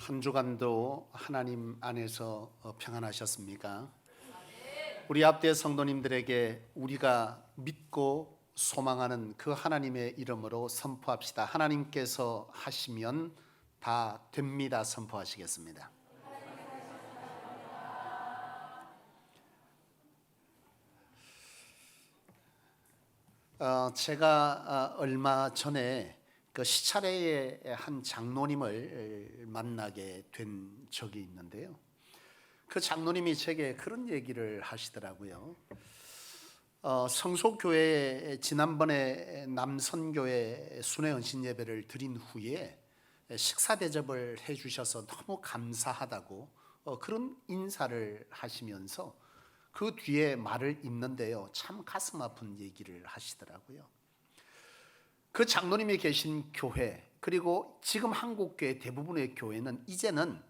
한 주간도 하나님 안에서 평안하셨습니까? 우리 앞뒤 성도님들에게 우리가 믿고 소망하는 그 하나님의 이름으로 선포합시다. 하나님께서 하시면 다 됩니다. 선포하시겠습니다. 제가 얼마 전에 그 시차례의 한 장로님을 만나게 된 적이 있는데요. 그 장로님이 제게 그런 얘기를 하시더라고요. 성소교회에 지난번에 남선교회 순회헌신 예배를 드린 후에 식사 대접을 해주셔서 너무 감사하다고 그런 인사를 하시면서 그 뒤에 말을 잇는데요, 참 가슴 아픈 얘기를 하시더라고요. 그 장로님이 계신 교회, 그리고 지금 한국교회 대부분의 교회는 이제는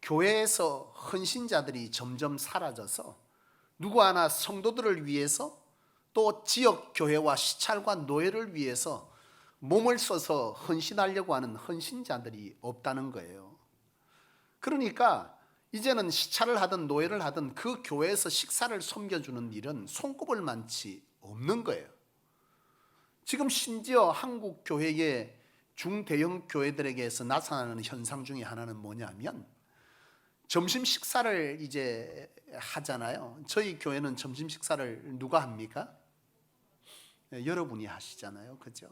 교회에서 헌신자들이 점점 사라져서 누구 하나 성도들을 위해서 또 지역 교회와 시찰과 노예를 위해서 몸을 써서 헌신하려고 하는 헌신자들이 없다는 거예요. 그러니까 이제는 시찰을 하든 노예를 하든 그 교회에서 식사를 섬겨주는 일은 손꼽을 만치 없는 거예요. 지금 심지어 한국 교회의 중대형 교회들에게서 나타나는 현상 중에 하나는 뭐냐면, 점심 식사를 이제 하잖아요. 저희 교회는 점심 식사를 누가 합니까? 여러분이 하시잖아요, 그죠?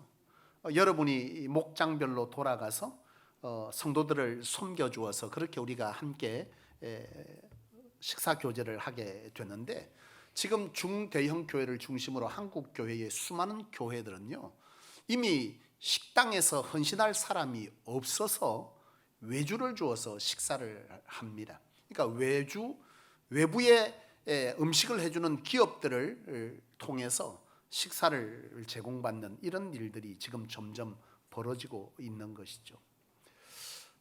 여러분이 목장별로 돌아가서 성도들을 섬겨주어서 그렇게 우리가 함께 식사 교제를 하게 되는데, 지금 중대형 교회를 중심으로 한국 교회의 수많은 교회들은요, 이미 식당에서 헌신할 사람이 없어서 외주를 주어서 식사를 합니다. 그러니까 외부에 음식을 해주는 기업들을 통해서 식사를 제공받는 이런 일들이 지금 점점 벌어지고 있는 것이죠.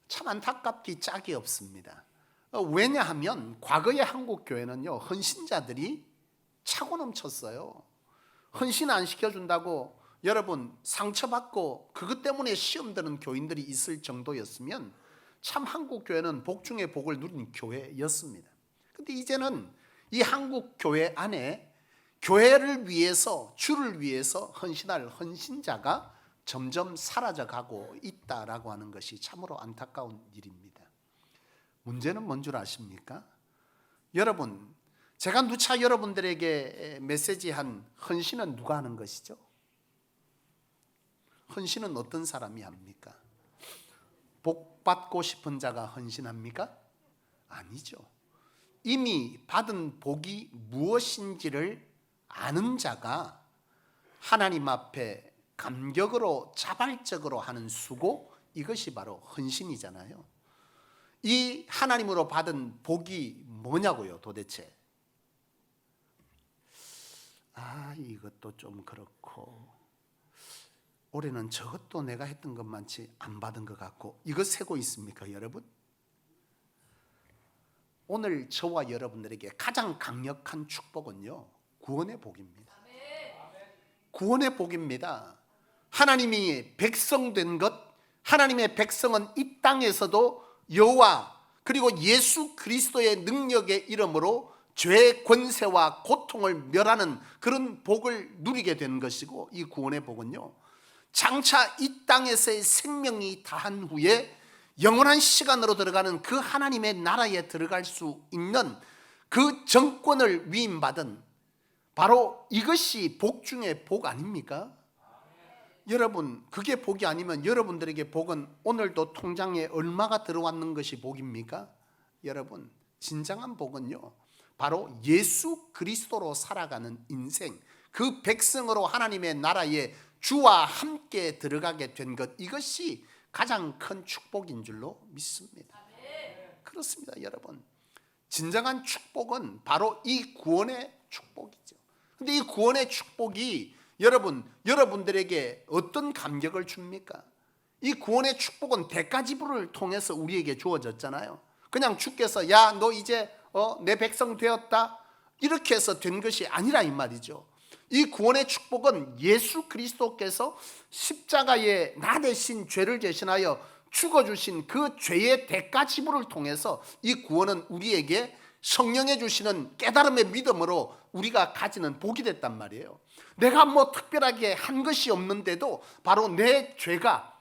참 안타깝기 짝이 없습니다. 왜냐하면 과거의 한국 교회는요, 헌신자들이 차고 넘쳤어요. 헌신 안 시켜준다고 여러분 상처받고 그것 때문에 시험 드는 교인들이 있을 정도였으면 참 한국 교회는 복 중에 복을 누린 교회였습니다. 그런데 이제는 이 한국 교회 안에 교회를 위해서, 주를 위해서 헌신할 헌신자가 점점 사라져가고 있다라고 하는 것이 참으로 안타까운 일입니다. 문제는 뭔 줄 아십니까? 여러분, 제가 누차 여러분들에게 메시지한 헌신은 누가 하는 것이죠? 헌신은 어떤 사람이 합니까? 복 받고 싶은 자가 헌신합니까? 아니죠. 이미 받은 복이 무엇인지를 아는 자가 하나님 앞에 감격으로 자발적으로 하는 수고, 이것이 바로 헌신이잖아요. 이 하나님으로 받은 복이 뭐냐고요, 도대체? 이것도 좀 그렇고, 올해는 저것도 내가 했던 것만치 안 받은 것 같고, 이거 세고 있습니까, 여러분? 오늘 저와 여러분들에게 가장 강력한 축복은요, 구원의 복입니다. 구원의 복입니다. 하나님이 백성된 것, 하나님의 백성은 이 땅에서도 여호와 그리고 예수 그리스도의 능력의 이름으로 죄의 권세와 고통을 멸하는 그런 복을 누리게 되는 것이고, 이 구원의 복은요, 장차 이 땅에서의 생명이 다한 후에 영원한 시간으로 들어가는 그 하나님의 나라에 들어갈 수 있는 그 정권을 위임받은, 바로 이것이 복 중에 복 아닙니까? 여러분, 그게 복이 아니면 여러분들에게 복은 오늘도 통장에 얼마가 들어왔는 것이 복입니까? 여러분, 진정한 복은요, 바로 예수 그리스도로 살아가는 인생, 그 백성으로 하나님의 나라에 주와 함께 들어가게 된 것, 이것이 가장 큰 축복인 줄로 믿습니다. 그렇습니다, 여러분. 진정한 축복은 바로 이 구원의 축복이죠. 그런데 이 구원의 축복이 여러분들에게 어떤 감격을 줍니까? 이 구원의 축복은 대가지불을 통해서 우리에게 주어졌잖아요. 그냥 주께서 야, 너 이제 내 백성 되었다, 이렇게 해서 된 것이 아니라 이 말이죠. 이 구원의 축복은 예수 그리스도께서 십자가에 나 대신 죄를 대신하여 죽어주신 그 죄의 대가 지불을 통해서 이 구원은 우리에게 성령의 주시는 깨달음의 믿음으로 우리가 가지는 복이 됐단 말이에요. 내가 뭐 특별하게 한 것이 없는데도 바로 내 죄가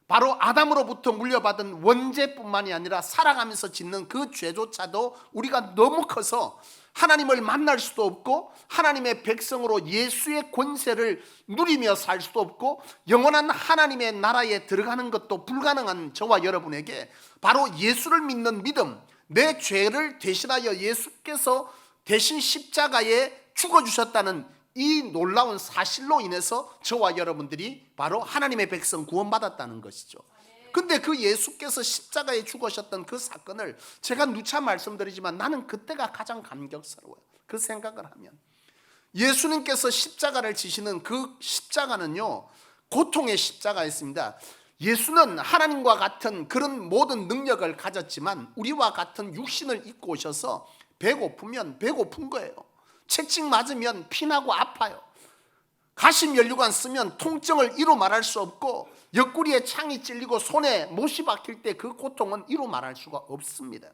바로 아담으로부터 물려받은 원죄뿐만이 아니라 살아가면서 짓는 그 죄조차도 우리가 너무 커서 하나님을 만날 수도 없고 하나님의 백성으로 예수의 권세를 누리며 살 수도 없고 영원한 하나님의 나라에 들어가는 것도 불가능한 저와 여러분에게 바로 예수를 믿는 믿음, 내 죄를 대신하여 예수께서 대신 십자가에 죽어주셨다는 이 놀라운 사실로 인해서 저와 여러분들이 바로 하나님의 백성 구원받았다는 것이죠. 근데 그 예수께서 십자가에 죽으셨던 그 사건을 제가 누차 말씀드리지만 나는 그때가 가장 감격스러워요. 그 생각을 하면 예수님께서 십자가를 지시는 그 십자가는요, 고통의 십자가였습니다. 예수는 하나님과 같은 그런 모든 능력을 가졌지만 우리와 같은 육신을 입고 오셔서 배고프면 배고픈 거예요. 채찍 맞으면 피나고 아파요. 가심연류관 쓰면 통증을 이루 말할 수 없고 옆구리에 창이 찔리고 손에 못이 박힐 때 그 고통은 이루 말할 수가 없습니다.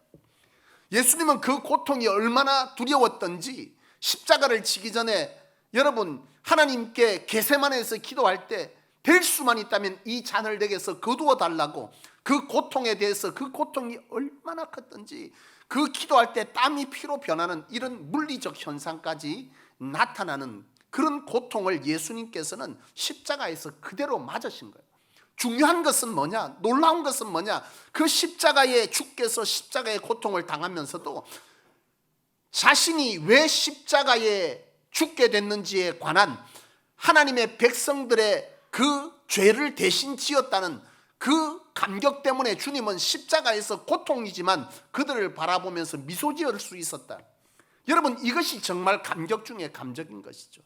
예수님은 그 고통이 얼마나 두려웠던지 십자가를 지기 전에 여러분 하나님께 겟세마네에서 기도할 때 될 수만 있다면 이 잔을 내게서 거두어 달라고 그 고통에 대해서 그 고통이 얼마나 컸던지 그 기도할 때 땀이 피로 변하는 이런 물리적 현상까지 나타나는 그런 고통을 예수님께서는 십자가에서 그대로 맞으신 거예요. 중요한 것은 뭐냐? 놀라운 것은 뭐냐? 그 십자가에 주께서 십자가의 고통을 당하면서도 자신이 왜 십자가에 죽게 됐는지에 관한 하나님의 백성들의 그 죄를 대신 지었다는 그 감격 때문에 주님은 십자가에서 고통이지만 그들을 바라보면서 미소 지을 수 있었다. 여러분 이것이 정말 감격 중에 감격인 것이죠.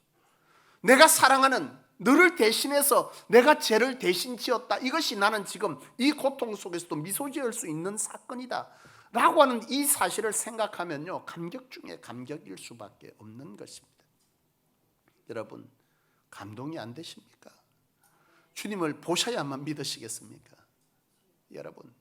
내가 사랑하는 너를 대신해서 내가 죄를 대신 지었다. 이것이 나는 지금 이 고통 속에서도 미소 지을 수 있는 사건이다 라고 하는 이 사실을 생각하면요, 감격 중에 감격일 수밖에 없는 것입니다. 여러분 감동이 안 되십니까? 주님을 보셔야만 믿으시겠습니까? 여러분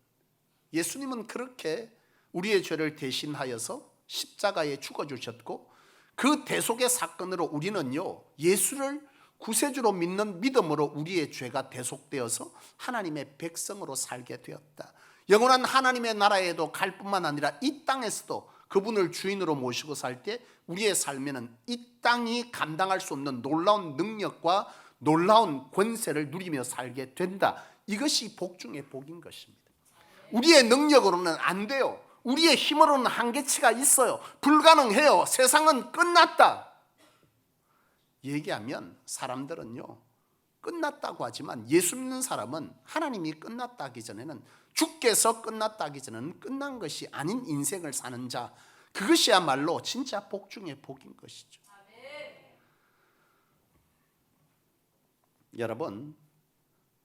예수님은 그렇게 우리의 죄를 대신하여서 십자가에 죽어주셨고 그 대속의 사건으로 우리는요 예수를 구세주로 믿는 믿음으로 우리의 죄가 대속되어서 하나님의 백성으로 살게 되었다. 영원한 하나님의 나라에도 갈 뿐만 아니라 이 땅에서도 그분을 주인으로 모시고 살 때 우리의 삶에는 이 땅이 감당할 수 없는 놀라운 능력과 놀라운 권세를 누리며 살게 된다. 이것이 복 중의 복인 것입니다. 우리의 능력으로는 안 돼요. 우리의 힘으로는 한계치가 있어요. 불가능해요. 세상은 끝났다 얘기하면 사람들은요 끝났다고 하지만 예수 믿는 사람은 하나님이 끝났다 하기 전에는 주께서 끝났다 하기 전에는 끝난 것이 아닌 인생을 사는 자, 그것이야말로 진짜 복 중의 복인 것이죠. 여러분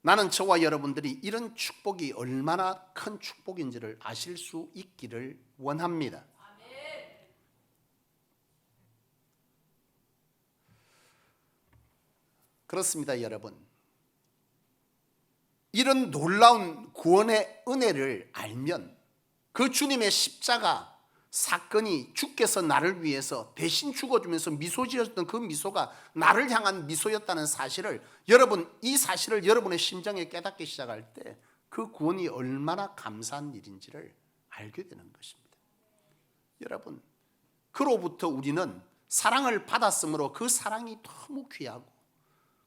나는 저와 여러분들이 이런 축복이 얼마나 큰 축복인지를 아실 수 있기를 원합니다. 그렇습니다. 여러분 이런 놀라운 구원의 은혜를 알면 그 주님의 십자가 사건이 주께서 나를 위해서 대신 죽어주면서 미소 지었던 그 미소가 나를 향한 미소였다는 사실을 여러분 이 사실을 여러분의 심정에 깨닫기 시작할 때 그 구원이 얼마나 감사한 일인지를 알게 되는 것입니다. 여러분 그로부터 우리는 사랑을 받았으므로 그 사랑이 너무 귀하고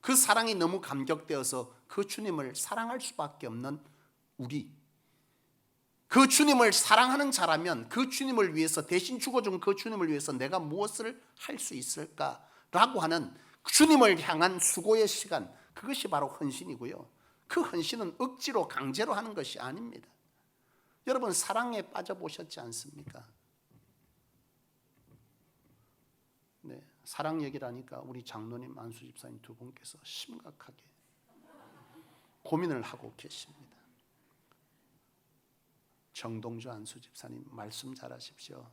그 사랑이 너무 감격되어서 그 주님을 사랑할 수밖에 없는 우리, 그 주님을 사랑하는 자라면 그 주님을 위해서 대신 죽어준 그 주님을 위해서 내가 무엇을 할 수 있을까라고 하는 주님을 향한 수고의 시간, 그것이 바로 헌신이고요. 그 헌신은 억지로 강제로 하는 것이 아닙니다. 여러분 사랑에 빠져보셨지 않습니까? 네, 사랑 얘기를 하니까 우리 장로님, 안수 집사님 두 분께서 심각하게 고민을 하고 계십니다. 정동주 안수 집사님 말씀 잘하십시오.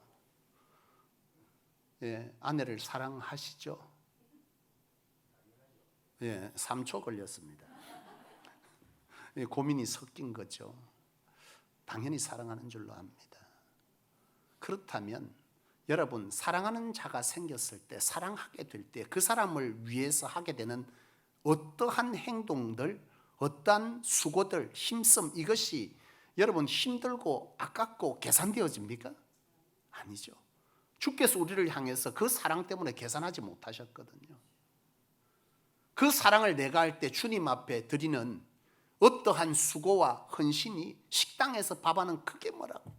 예, 아내를 사랑하시죠? 예, 3초 걸렸습니다. 예, 고민이 섞인 거죠. 당연히 사랑하는 줄로 압니다. 그렇다면 여러분, 사랑하는 자가 생겼을 때, 사랑하게 될 때 그 사람을 위해서 하게 되는 어떠한 행동들, 어떠한 수고들, 힘씀, 이것이 여러분 힘들고 아깝고 계산되어집니까? 아니죠. 주께서 우리를 향해서 그 사랑 때문에 계산하지 못하셨거든요. 그 사랑을 내가 할 때 주님 앞에 드리는 어떠한 수고와 헌신이 식당에서 밥하는 그게 뭐라고?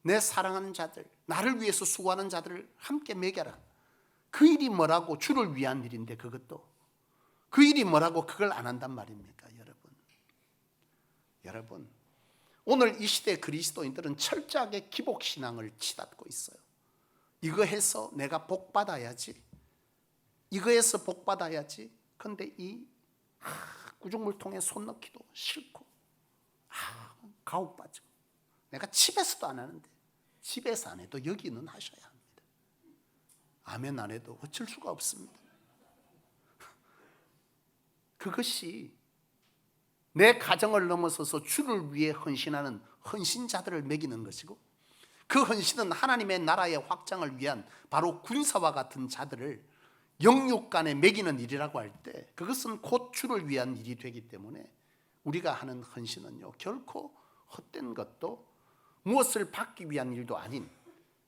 내 사랑하는 자들, 나를 위해서 수고하는 자들을 함께 먹여라. 그 일이 뭐라고? 주를 위한 일인데 그것도. 그 일이 뭐라고 그걸 안 한단 말입니까, 여러분? 여러분, 오늘 이 시대 그리스도인들은 철저하게 기복신앙을 치닫고 있어요. 이거 해서 내가 복 받아야지. 이거 해서 복 받아야지. 그런데 이 구중물통에 손 넣기도 싫고 가혹 빠져. 내가 집에서도 안 하는데 집에서 안 해도 여기는 하셔야 합니다. 아멘 안 해도 어쩔 수가 없습니다. 그것이 내 가정을 넘어서서 주를 위해 헌신하는 헌신자들을 먹이는 것이고, 그 헌신은 하나님의 나라의 확장을 위한 바로 군사와 같은 자들을 영육간에 먹이는 일이라고 할 때, 그것은 곧 주를 위한 일이 되기 때문에 우리가 하는 헌신은요, 결코 헛된 것도 무엇을 받기 위한 일도 아닌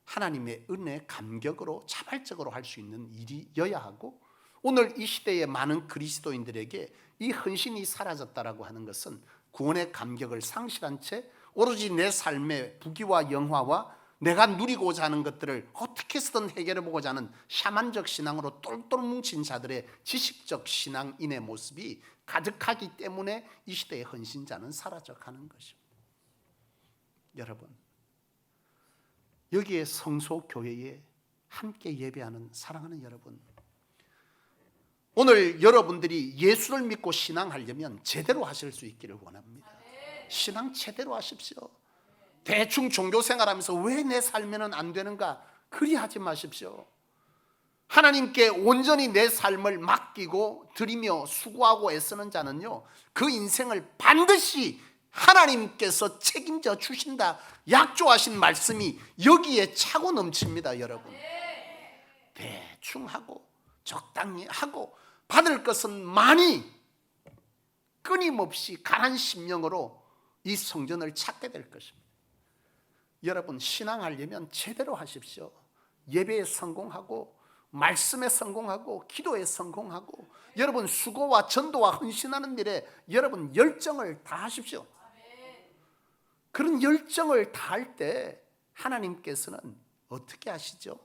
하나님의 은혜 감격으로 자발적으로 할 수 있는 일이어야 하고, 오늘 이 시대의 많은 그리스도인들에게 이 헌신이 사라졌다라고 하는 것은 구원의 감격을 상실한 채 오로지 내 삶의 부귀와 영화와 내가 누리고자 하는 것들을 어떻게 해서든 해결해 보고자 하는 샤만적 신앙으로 똘똘 뭉친 자들의 지식적 신앙인의 모습이 가득하기 때문에 이 시대의 헌신자는 사라져가는 것입니다. 여러분, 여기에 성소교회에 함께 예배하는 사랑하는 여러분, 오늘 여러분들이 예수를 믿고 신앙하려면 제대로 하실 수 있기를 원합니다. 신앙 제대로 하십시오. 대충 종교 생활하면서 왜 내 삶에는 안 되는가 그리하지 마십시오. 하나님께 온전히 내 삶을 맡기고 드리며 수고하고 애쓰는 자는요, 그 인생을 반드시 하나님께서 책임져 주신다 약조하신 말씀이 여기에 차고 넘칩니다. 여러분, 대충 하고 적당히 하고 받을 것은 많이 끊임없이 강한 심령으로 이 성전을 찾게 될 것입니다. 여러분, 신앙하려면 제대로 하십시오. 예배에 성공하고 말씀에 성공하고 기도에 성공하고 여러분 수고와 전도와 헌신하는 일에 여러분 열정을 다하십시오. 그런 열정을 다할 때 하나님께서는 어떻게 하시죠?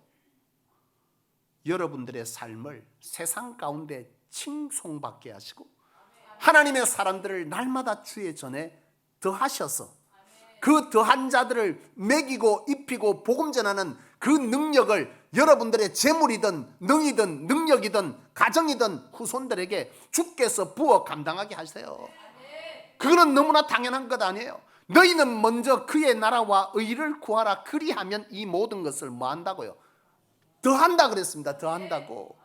여러분들의 삶을 세상 가운데 칭송받게 하시고 하나님의 사람들을 날마다 주의 전에 더하셔서 그 더한 자들을 먹이고 입히고 복음 전하는 그 능력을 여러분들의 재물이든 능이든 능력이든 가정이든 후손들에게 주께서 부어 감당하게 하세요. 그거는 너무나 당연한 것 아니에요. 너희는 먼저 그의 나라와 의를 구하라. 그리하면 이 모든 것을 뭐 한다고요? 더한다 그랬습니다. 더한다고.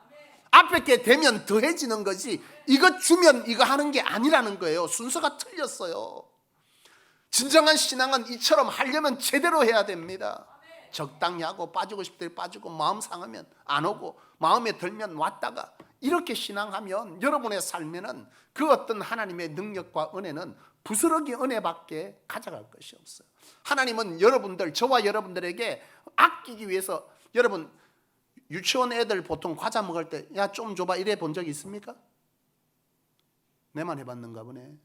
앞에 게 되면 더해지는 거지 이거 주면 이거 하는 게 아니라는 거예요. 순서가 틀렸어요. 진정한 신앙은 이처럼 하려면 제대로 해야 됩니다. 적당히 하고 빠지고 싶을 때 빠지고 마음 상하면 안 오고 마음에 들면 왔다가 이렇게 신앙하면 여러분의 삶에는 그 어떤 하나님의 능력과 은혜는 부스러기 은혜밖에 가져갈 것이 없어요. 하나님은 여러분들, 저와 여러분들에게 아끼기 위해서, 여러분 유치원 애들 보통 과자 먹을 때 야 좀 줘봐 이래 본 적 있습니까? 내만 해봤는가 보네.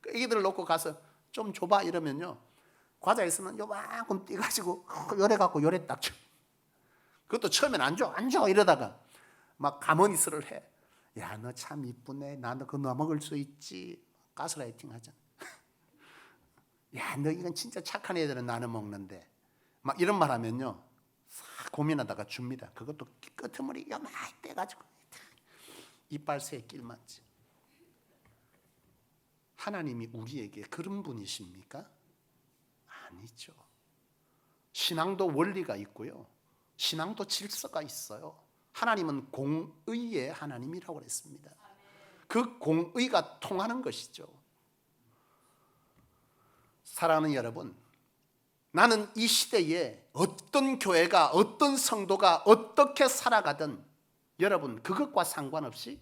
애기들을 놓고 가서 좀 줘봐 이러면요, 과자 있으면 요만큼 띄가지고 요래 갖고 요래 딱 줘. 그것도 처음엔 안 줘 이러다가 막 가머니스를 해. 야 너 참 이쁘네. 나도 그거 너 먹을 수 있지. 가스라이팅 하잖아. 야 너 이건 진짜 착한 애들은 나는 먹는데 막 이런 말 하면요 고민하다가 줍니다. 그것도 끄트머리 요만히 떼가지고 이빨 새 낄만지. 하나님이 우리에게 그런 분이십니까? 아니죠. 신앙도 원리가 있고요, 신앙도 질서가 있어요. 하나님은 공의의 하나님이라고 그랬습니다. 그 공의가 통하는 것이죠. 사랑하는 여러분, 나는 이 시대에 어떤 교회가, 어떤 성도가 어떻게 살아가든 여러분 그것과 상관없이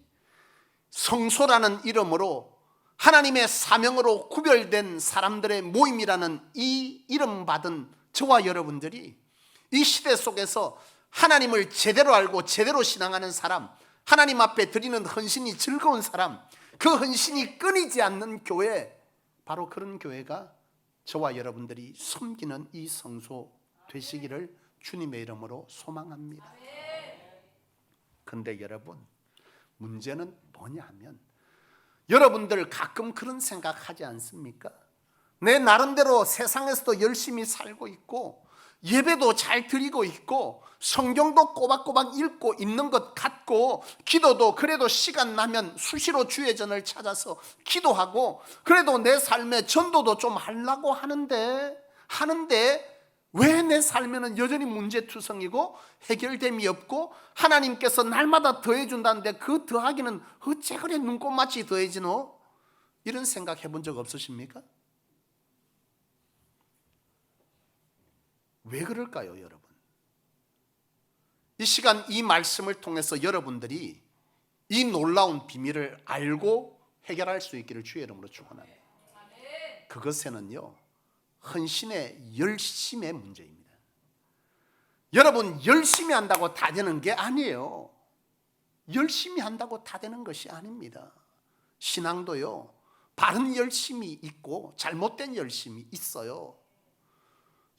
성소라는 이름으로 하나님의 사명으로 구별된 사람들의 모임이라는 이 이름 받은 저와 여러분들이 이 시대 속에서 하나님을 제대로 알고 제대로 신앙하는 사람, 하나님 앞에 드리는 헌신이 즐거운 사람, 그 헌신이 끊이지 않는 교회, 바로 그런 교회가 저와 여러분들이 섬기는 이 성소 되시기를 주님의 이름으로 소망합니다. 그런데 여러분, 문제는 뭐냐 하면 여러분들 가끔 그런 생각하지 않습니까? 내 나름대로 세상에서도 열심히 살고 있고 예배도 잘 드리고 있고 성경도 꼬박꼬박 읽고 있는 것 같고 기도도 그래도 시간 나면 수시로 주의 전을 찾아서 기도하고 그래도 내 삶에 전도도 좀 하려고 하는데 왜 내 삶에는 여전히 문제투성이고 해결됨이 없고 하나님께서 날마다 더해준다는데 그 더하기는 어째 그래 눈꽃같이 더해지노? 이런 생각 해본 적 없으십니까? 왜 그럴까요, 여러분? 이 시간 이 말씀을 통해서 여러분들이 이 놀라운 비밀을 알고 해결할 수 있기를 주의 이름으로 축원합니다. 그것에는요, 헌신의 열심의 문제입니다. 여러분, 열심히 한다고 다 되는 게 아니에요. 열심히 한다고 다 되는 것이 아닙니다. 신앙도요, 바른 열심이 있고 잘못된 열심이 있어요.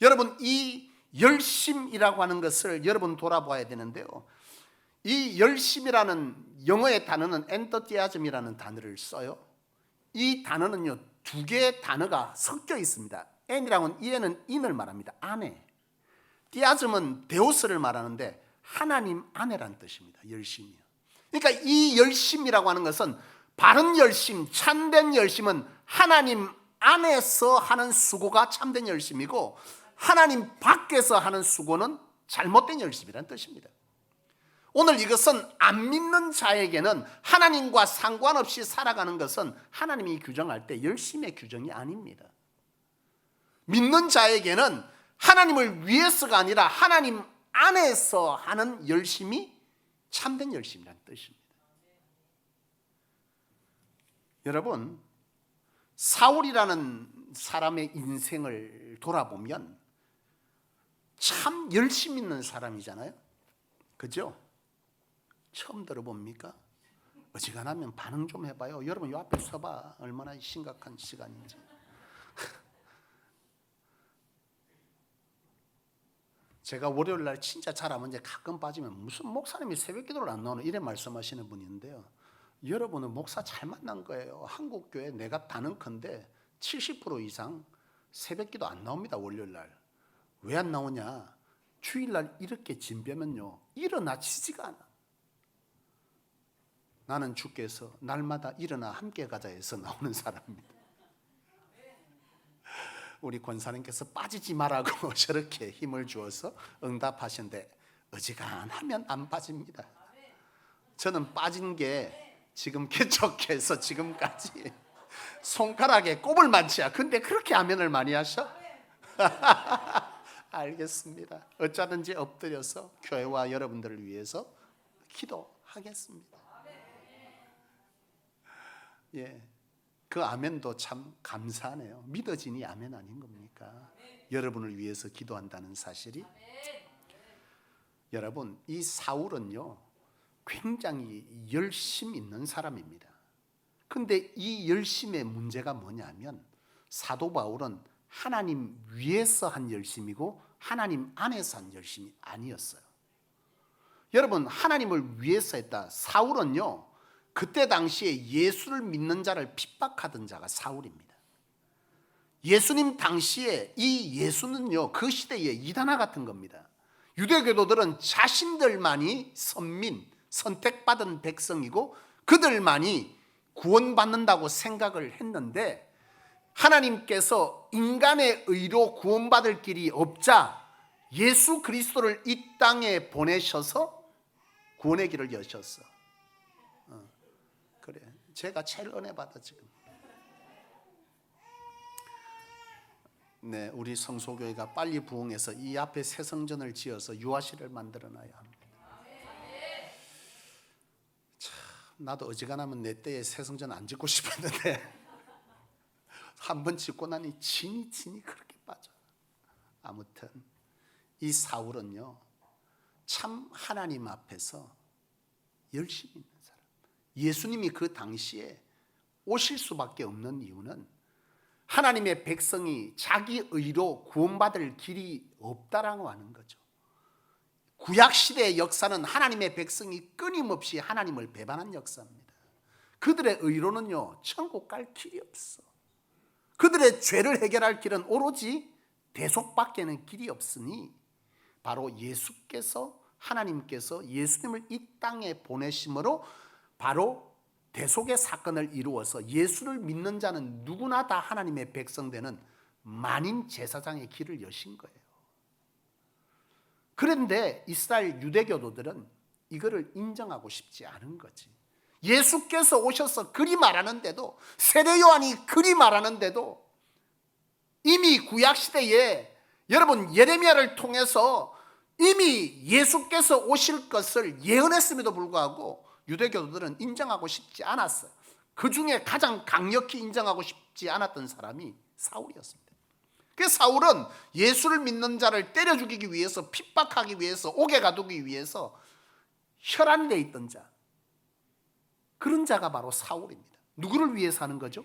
여러분, 이 열심이라고 하는 것을 여러분 돌아봐야 되는데요, 이 열심이라는 영어의 단어는 엔터티아즘이라는 단어를 써요. 이 단어는요, 두 개의 단어가 섞여 있습니다. N이라고는 이에는 인을 말합니다. 아내. 티아즘은 데오스를 말하는데 하나님 안에란 뜻입니다. 열심이요. 그러니까 이 열심이라고 하는 것은 바른 열심, 참된 열심은 하나님 안에서 하는 수고가 참된 열심이고 하나님 밖에서 하는 수고는 잘못된 열심이라는 뜻입니다. 오늘 이것은 안 믿는 자에게는 하나님과 상관없이 살아가는 것은 하나님이 규정할 때 열심의 규정이 아닙니다. 믿는 자에게는 하나님을 위해서가 아니라 하나님 안에서 하는 열심이 참된 열심이라는 뜻입니다. 여러분, 사울이라는 사람의 인생을 돌아보면 참 열심 있는 사람이잖아요. 그죠? 처음 들어봅니까? 어지간하면 반응 좀 해봐요. 여러분, 이 앞에 서봐. 얼마나 심각한 시간인지. 제가 월요일 날 진짜 잘하면 이제 가끔 빠지면 무슨 목사님이 새벽 기도를 안 나오는 이래 말씀하시는 분인데요. 여러분은 목사 잘 만난 거예요. 한국 교회 내가 단언컨대 70% 이상 새벽 기도 안 나옵니다. 월요일 날. 왜 안 나오냐? 주일 날 이렇게 진배면요, 일어나지지가 않아. 나는 주께서 날마다 일어나 함께 가자 해서 나오는 사람입니다. 우리 권사님께서 빠지지 말라고 저렇게 힘을 주어서 응답하시는데 어지간하면 안 빠집니다. 저는 빠진 게 지금 개척해서 지금까지 손가락에 꼽을 만치야. 근데 그렇게 아멘을 많이 하셔? 알겠습니다. 어쩌든지 엎드려서 교회와 여러분들을 위해서 기도하겠습니다. 예. 그 아멘도 참 감사하네요. 믿어지니 아멘 아닌 겁니까? 여러분을 위해서 기도한다는 사실이. 여러분, 이 사울은요, 굉장히 열심 있는 사람입니다. 근데 이 열심의 문제가 뭐냐면 사도 바울은 하나님 위에서 한 열심이고 하나님 안에서 한 열심이 아니었어요. 여러분, 하나님을 위해서 했다. 사울은요, 그때 당시에 예수를 믿는 자를 핍박하던 자가 사울입니다. 예수님 당시에 이 예수는요, 그 시대의 이단화 같은 겁니다. 유대교도들은 자신들만이 선민, 선택받은 백성이고 그들만이 구원받는다고 생각을 했는데 하나님께서 인간의 의로 구원받을 길이 없자 예수 그리스도를 이 땅에 보내셔서 구원의 길을 여셨어. 그래, 제가 제일 은혜 받아 지금. 네, 우리 성소교회가 빨리 부흥해서 이 앞에 새 성전을 지어서 유아실을 만들어놔야 합니다. 참, 나도 어지간하면 내 때에 새 성전 안 짓고 싶었는데 한 번 짓고 나니 진이 그렇게 빠져. 아무튼 이 사울은요, 참 하나님 앞에서 열심히 있는 사람. 예수님이 그 당시에 오실 수밖에 없는 이유는 하나님의 백성이 자기 의로 구원받을 길이 없다라고 하는 거죠. 구약시대의 역사는 하나님의 백성이 끊임없이 하나님을 배반한 역사입니다. 그들의 의로는요, 천국 갈 길이 없어. 그들의 죄를 해결할 길은 오로지 대속밖에는 길이 없으니 바로 예수께서, 하나님께서 예수님을 이 땅에 보내심으로 바로 대속의 사건을 이루어서 예수를 믿는 자는 누구나 다 하나님의 백성 되는 만인 제사장의 길을 여신 거예요. 그런데 이스라엘 유대교도들은 이거를 인정하고 싶지 않은 거지. 예수께서 오셔서 그리 말하는데도, 세례 요한이 그리 말하는데도 이미 구약시대에 여러분 예레미야를 통해서 이미 예수께서 오실 것을 예언했음에도 불구하고 유대교도들은 인정하고 싶지 않았어요. 그 중에 가장 강력히 인정하고 싶지 않았던 사람이 사울이었습니다. 그래서 사울은 예수를 믿는 자를 때려 죽이기 위해서, 핍박하기 위해서, 옥에 가두기 위해서 혈안돼 있던 자, 그런 자가 바로 사울입니다. 누구를 위해서 하는 거죠?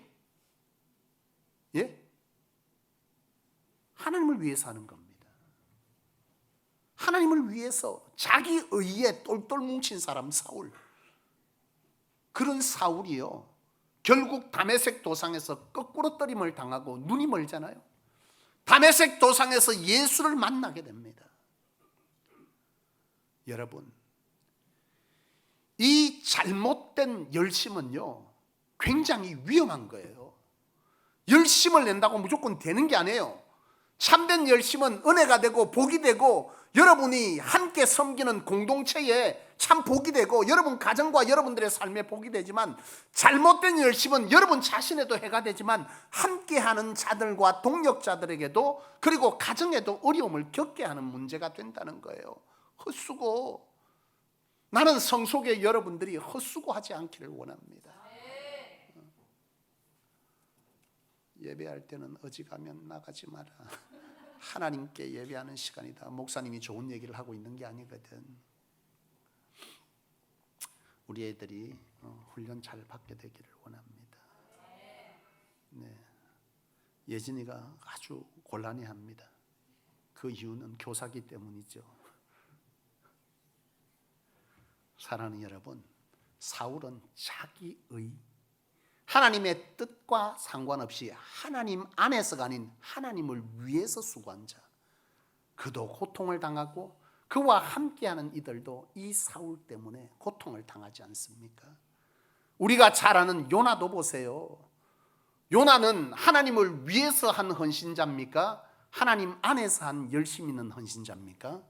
예? 하나님을 위해서 하는 겁니다. 하나님을 위해서 자기 의에 똘똘 뭉친 사람 사울. 그런 사울이요, 결국 다메섹 도상에서 거꾸로 떨림을 당하고 눈이 멀잖아요. 다메섹 도상에서 예수를 만나게 됩니다. 여러분, 이 잘못된 열심은요, 굉장히 위험한 거예요. 열심을 낸다고 무조건 되는 게 아니에요. 참된 열심은 은혜가 되고 복이 되고 여러분이 함께 섬기는 공동체에 참 복이 되고 여러분 가정과 여러분들의 삶에 복이 되지만, 잘못된 열심은 여러분 자신에도 해가 되지만 함께하는 자들과 동역자들에게도, 그리고 가정에도 어려움을 겪게 하는 문제가 된다는 거예요. 헛수고. 나는 성소교회 여러분들이 헛수고하지 않기를 원합니다. 예배할 때는 어지간하면 나가지 마라. 하나님께 예배하는 시간이다. 목사님이 좋은 얘기를 하고 있는 게 아니거든. 우리 애들이 훈련 잘 받게 되기를 원합니다. 네. 예진이가 아주 곤란해합니다. 그 이유는 교사기 때문이죠. 사랑하는 여러분, 사울은 자기의 하나님의 뜻과 상관없이 하나님 안에서가 아닌 하나님을 위해서 수고한 자, 그도 고통을 당하고 그와 함께하는 이들도 이 사울 때문에 고통을 당하지 않습니까? 우리가 잘 아는 요나도 보세요. 요나는 하나님을 위해서 한 헌신자입니까? 하나님 안에서 한 열심 있는 헌신자입니까?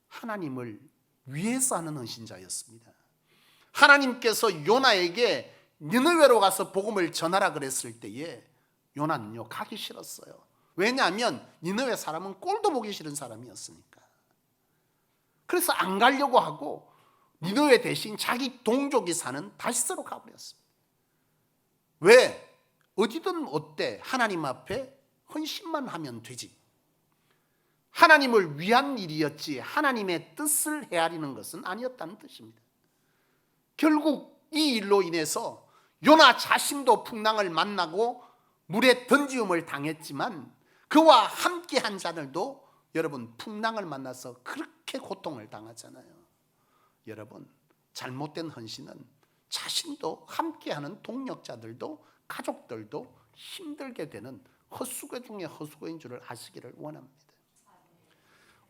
하나님을 위해서 하는 헌신자였습니다. 하나님께서 요나에게 니느웨로 가서 복음을 전하라 그랬을 때에 요나는요, 가기 싫었어요. 왜냐하면 니느웨 사람은 꼴도 보기 싫은 사람이었으니까. 그래서 안 가려고 하고 니느웨 대신 자기 동족이 사는 다시스로 가버렸습니다. 왜? 어디든 어때 하나님 앞에 헌신만 하면 되지. 하나님을 위한 일이었지 하나님의 뜻을 헤아리는 것은 아니었다는 뜻입니다. 결국 이 일로 인해서 요나 자신도 풍랑을 만나고 물에 던지움을 당했지만 그와 함께한 자들도 여러분 풍랑을 만나서 그렇게 고통을 당하잖아요. 여러분, 잘못된 헌신은 자신도 함께하는 동역자들도 가족들도 힘들게 되는 헛수고 중에 헛수고인 줄을 아시기를 원합니다.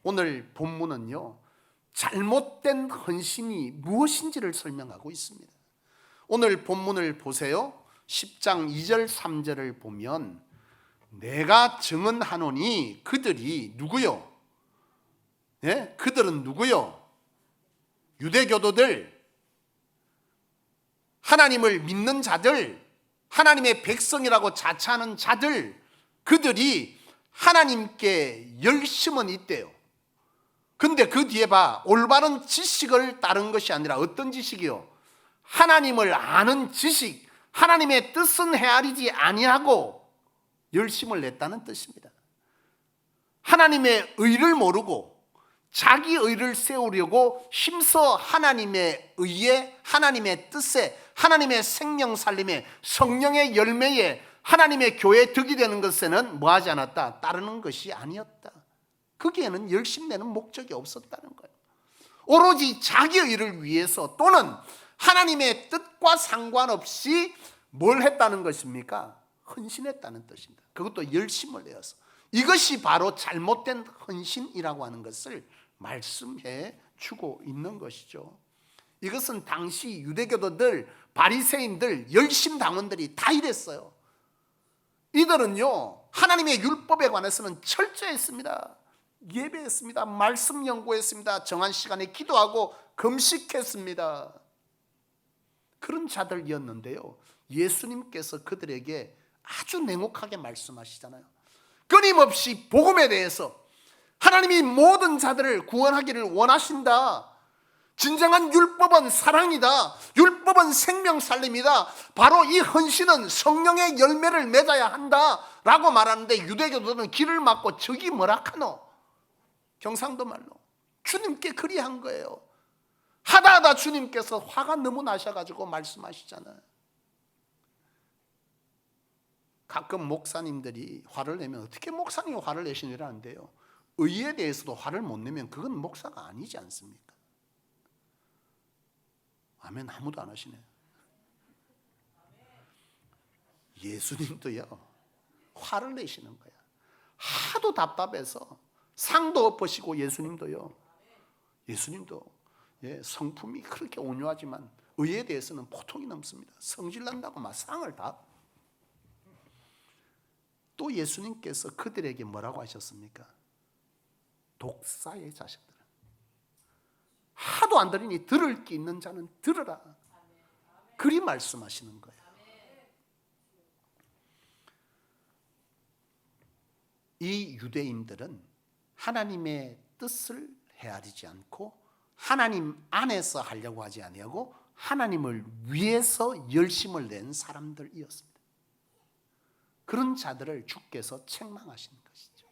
오늘 본문은요, 잘못된 헌신이 무엇인지를 설명하고 있습니다. 오늘 본문을 보세요. 10장 2절 3절을 보면 내가 증언하노니 그들이 누구요? 예? 그들은 누구요? 유대교도들, 하나님을 믿는 자들, 하나님의 백성이라고 자처하는 자들, 그들이 하나님께 열심은 있대요. 근데 그 뒤에 봐, 올바른 지식을 따른 것이 아니라 어떤 지식이요? 하나님을 아는 지식, 하나님의 뜻은 헤아리지 아니하고 열심을 냈다는 뜻입니다. 하나님의 의를 모르고 자기 의를 세우려고 힘써 하나님의 의에, 하나님의 뜻에, 하나님의 생명 살림에, 성령의 열매에, 하나님의 교회에 득이 되는 것에는 뭐하지 않았다? 따르는 것이 아니었다. 거기에는 열심 내는 목적이 없었다는 거예요. 오로지 자기 의를 위해서 또는 하나님의 뜻과 상관없이 뭘 했다는 것입니까? 헌신했다는 뜻입니다. 그것도 열심을 내어서. 이것이 바로 잘못된 헌신이라고 하는 것을 말씀해 주고 있는 것이죠. 이것은 당시 유대교도들, 바리새인들, 열심당원들이 다 이랬어요. 이들은요, 하나님의 율법에 관해서는 철저했습니다. 예배했습니다. 말씀 연구했습니다. 정한 시간에 기도하고 금식했습니다. 그런 자들이었는데요, 예수님께서 그들에게 아주 냉혹하게 말씀하시잖아요. 끊임없이 복음에 대해서 하나님이 모든 자들을 구원하기를 원하신다. 진정한 율법은 사랑이다. 율법은 생명 살림이다. 바로 이 헌신은 성령의 열매를 맺어야 한다 라고 말하는데, 유대교도는 귀를 막고 저기 뭐라 카노? 경상도 말로 주님께 그리한 거예요. 하다 주님께서 화가 너무 나셔가지고 말씀하시잖아요. 가끔 목사님들이 화를 내면 어떻게 목사님이 화를 내시느라는데요, 의에 대해서도 화를 못 내면 그건 목사가 아니지 않습니까? 아멘. 아무도 안 하시네. 예수님도요, 화를 내시는 거야. 하도 답답해서 상도 엎으시고, 예수님도 성품이 그렇게 온유하지만 의에 대해서는 보통이 넘습니다. 성질 난다고 막 상을 다. 또 예수님께서 그들에게 뭐라고 하셨습니까? 독사의 자식들, 하도 안 들으니 들을 게 있는 자는 들으라. 그리 말씀하시는 거예요. 이 유대인들은 하나님의 뜻을 헤아리지 않고 하나님 안에서 하려고 하지 아니하고 하나님을 위해서 열심을 낸 사람들이었습니다. 그런 자들을 주께서 책망하시는 것이죠.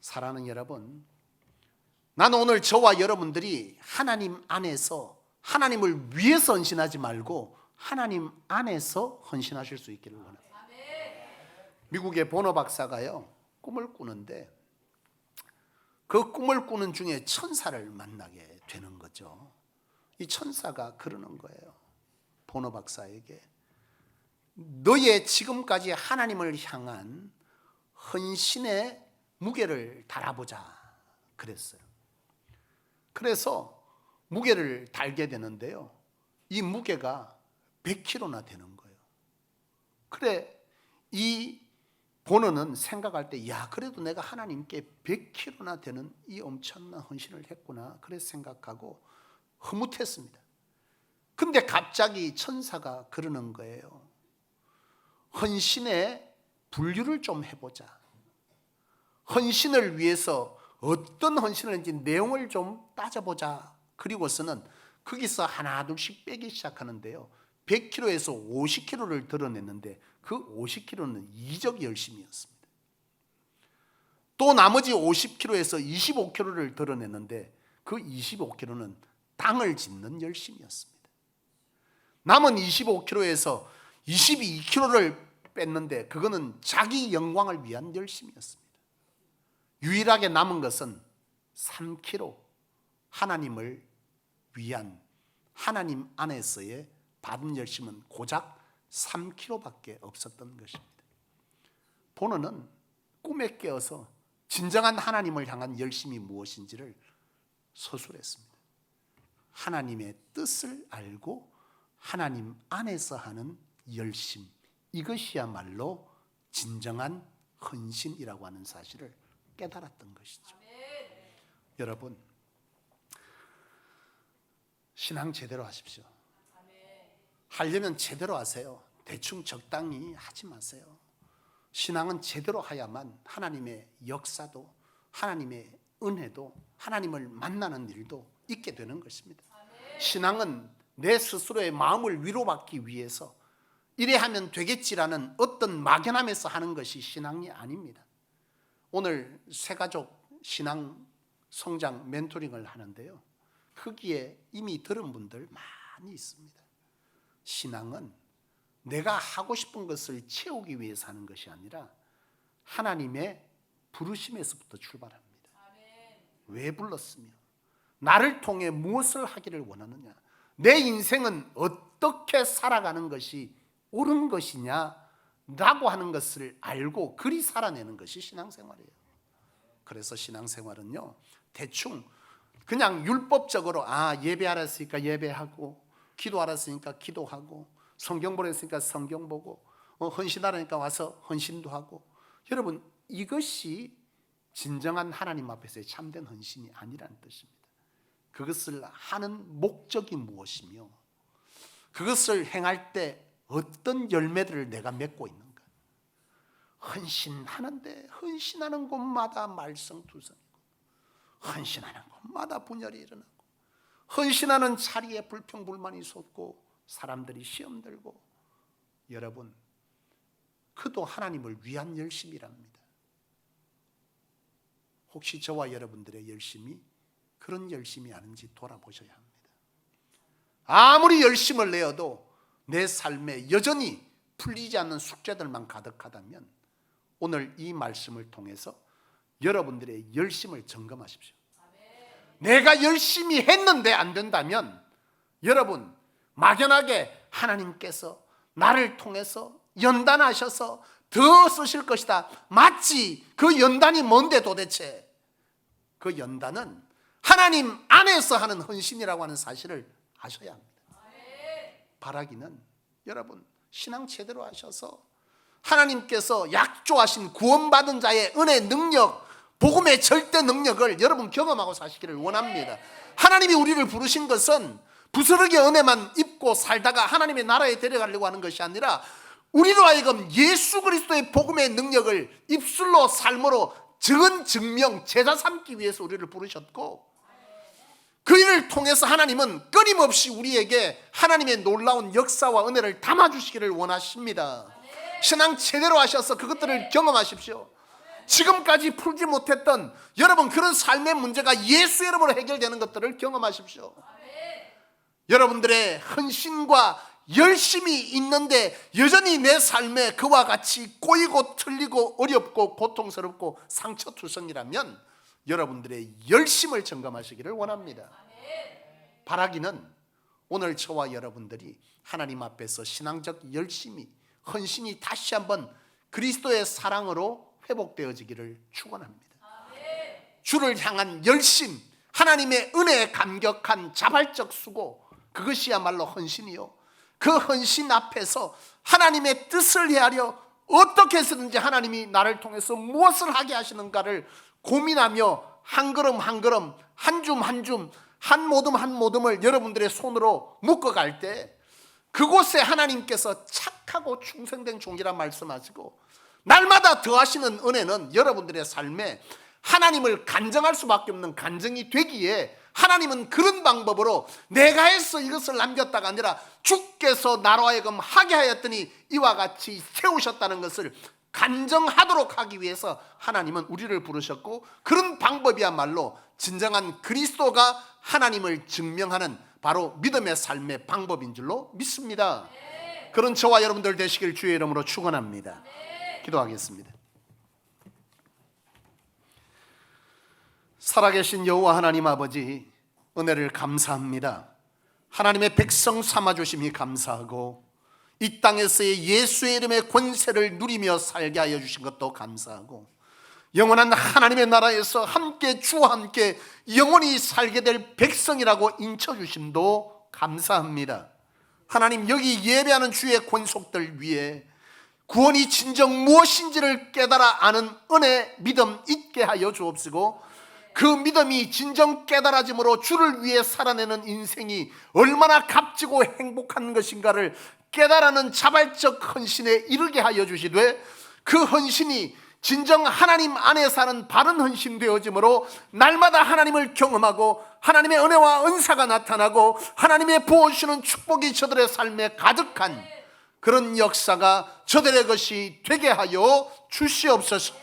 사랑하는 여러분, 나는 오늘 저와 여러분들이 하나님 안에서 하나님을 위해서 헌신하지 말고 하나님 안에서 헌신하실 수 있기를 원합니다. 미국의 보너 박사가요, 꿈을 꾸는데 그 꿈을 꾸는 중에 천사를 만나게 되는 거죠. 이 천사가 그러는 거예요, 보너 박사에게. 너의 지금까지 하나님을 향한 헌신의 무게를 달아보자 그랬어요. 그래서 무게를 달게 되는데요, 이 무게가 100kg나 되는 거예요. 그래, 이 보너는 생각할 때, 야, 그래도 내가 하나님께 100kg나 되는 이 엄청난 헌신을 했구나, 그래 생각하고 흐뭇했습니다. 근데 갑자기 천사가 그러는 거예요. 헌신의 분류를 좀 해보자. 헌신을 위해서 어떤 헌신을 했는지 내용을 좀 따져보자. 그리고서는 거기서 하나 둘씩 빼기 시작하는데요, 100kg에서 50kg를 드러냈는데 그 50kg는 이적 열심이었습니다. 또 나머지 50kg에서 25kg를 드러냈는데 그 25kg는 땅을 짓는 열심이었습니다. 남은 25kg에서 22kg를 뺐는데 그거는 자기 영광을 위한 열심이었습니다. 유일하게 남은 것은 3kg, 하나님을 위한, 하나님 안에서의 받은 열심은 고작 3kg밖에 없었던 것입니다. 보너는 꿈에 깨어서 진정한 하나님을 향한 열심이 무엇인지를 서술했습니다. 하나님의 뜻을 알고 하나님 안에서 하는 열심, 이것이야말로 진정한 헌신이라고 하는 사실을 깨달았던 것이죠. 여러분, 신앙 제대로 하십시오. 하려면 제대로 하세요. 대충 적당히 하지 마세요. 신앙은 제대로 하야만 하나님의 역사도, 하나님의 은혜도, 하나님을 만나는 일도 있게 되는 것입니다. 신앙은 내 스스로의 마음을 위로받기 위해서 이래 하면 되겠지라는 어떤 막연함에서 하는 것이 신앙이 아닙니다. 오늘 새가족 신앙 성장 멘토링을 하는데요, 거기에 이미 들은 분들 많이 있습니다. 신앙은 내가 하고 싶은 것을 채우기 위해서 하는 것이 아니라 하나님의 부르심에서부터 출발합니다. 왜 불렀으며 나를 통해 무엇을 하기를 원하느냐, 내 인생은 어떻게 살아가는 것이 옳은 것이냐 라고 하는 것을 알고 그리 살아내는 것이 신앙생활이에요. 그래서 신앙생활은요, 대충 그냥 율법적으로 예배하라 했으니까 예배하고, 기도하라 했으니까 기도하고, 성경 보라 했으니까 성경 보고, 헌신하라니까 와서 헌신도 하고, 여러분 이것이 진정한 하나님 앞에서의 참된 헌신이 아니라는 뜻입니다. 그것을 하는 목적이 무엇이며 그것을 행할 때 어떤 열매들을 내가 맺고 있는가. 헌신하는데 헌신하는 곳마다 말썽투성이고, 헌신하는 곳마다 분열이 일어나고, 헌신하는 자리에 불평불만이 솟고 사람들이 시험 들고, 여러분 그도 하나님을 위한 열심이랍니다. 혹시 저와 여러분들의 열심이 그런 열심이 아닌지 돌아보셔야 합니다. 아무리 열심을 내어도 내 삶에 여전히 풀리지 않는 숙제들만 가득하다면 오늘 이 말씀을 통해서 여러분들의 열심을 점검하십시오. 내가 열심히 했는데 안 된다면 여러분 막연하게 하나님께서 나를 통해서 연단하셔서 더 쓰실 것이다. 마치 그 연단이 뭔데 도대체? 그 연단은 하나님 안에서 하는 헌신이라고 하는 사실을 아셔야 합니다. 바라기는 여러분 신앙 제대로 하셔서 하나님께서 약조하신 구원받은 자의 은혜 능력, 복음의 절대 능력을 여러분 경험하고 사시기를 원합니다. 하나님이 우리를 부르신 것은 부스러기 은혜만 입고 살다가 하나님의 나라에 데려가려고 하는 것이 아니라 우리로 하여금 예수 그리스도의 복음의 능력을 입술로 삶으로 증명, 제자 삼기 위해서 우리를 부르셨고, 그 일을 통해서 하나님은 끊임없이 우리에게 하나님의 놀라운 역사와 은혜를 담아주시기를 원하십니다. 신앙 제대로 하셔서 그것들을 경험하십시오. 지금까지 풀지 못했던 여러분 그런 삶의 문제가 예수 이름으로 해결되는 것들을 경험하십시오. 여러분들의 헌신과 열심이 있는데 여전히 내 삶에 그와 같이 꼬이고 틀리고 어렵고 고통스럽고 상처투성이라면 여러분들의 열심을 점검하시기를 원합니다. 바라기는 오늘 저와 여러분들이 하나님 앞에서 신앙적 열심이, 헌신이 다시 한번 그리스도의 사랑으로 회복되어지기를 축원합니다. 주를 향한 열심, 하나님의 은혜에 감격한 자발적 수고, 그것이야말로 헌신이요, 그 헌신 앞에서 하나님의 뜻을 헤아려 어떻게 해서든지 하나님이 나를 통해서 무엇을 하게 하시는가를 고민하며 한 걸음 한 걸음, 한 줌 한 줌, 한 모듬 한 모듬을 여러분들의 손으로 묶어갈 때 그곳에 하나님께서 착하고 충성된 종이라 말씀하시고 날마다 더하시는 은혜는 여러분들의 삶에 하나님을 간증할 수밖에 없는 간증이 되기에 하나님은 그런 방법으로 내가 해서 이것을 남겼다가 아니라 주께서 나로 하여금 하게 하였더니 이와 같이 세우셨다는 것을 간증하도록 하기 위해서 하나님은 우리를 부르셨고, 그런 방법이야말로 진정한 그리스도가 하나님을 증명하는 바로 믿음의 삶의 방법인 줄로 믿습니다. 그런 저와 여러분들 되시길 주의 이름으로 축원합니다. 기도하겠습니다. 살아계신 여호와 하나님 아버지, 은혜를 감사합니다. 하나님의 백성 삼아주심이 감사하고 이 땅에서의 예수의 이름의 권세를 누리며 살게 하여 주신 것도 감사하고, 영원한 하나님의 나라에서 함께 주와 함께 영원히 살게 될 백성이라고 인쳐주심도 감사합니다. 하나님, 여기 예배하는 주의 권속들 위해 구원이 진정 무엇인지를 깨달아 아는 은혜, 믿음 있게 하여 주옵시고, 그 믿음이 진정 깨달아짐으로 주를 위해 살아내는 인생이 얼마나 값지고 행복한 것인가를 깨달아는 자발적 헌신에 이르게 하여 주시되, 그 헌신이 진정 하나님 안에 사는 바른 헌신 되어지므로 날마다 하나님을 경험하고 하나님의 은혜와 은사가 나타나고 하나님의 부어주시는 축복이 저들의 삶에 가득한 그런 역사가 저들의 것이 되게 하여 주시옵소서.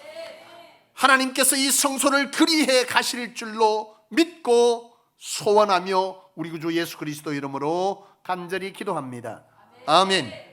하나님께서 이 성소를 그리해 가실 줄로 믿고 소원하며 우리 구주 예수 그리스도 이름으로 간절히 기도합니다. 아멘.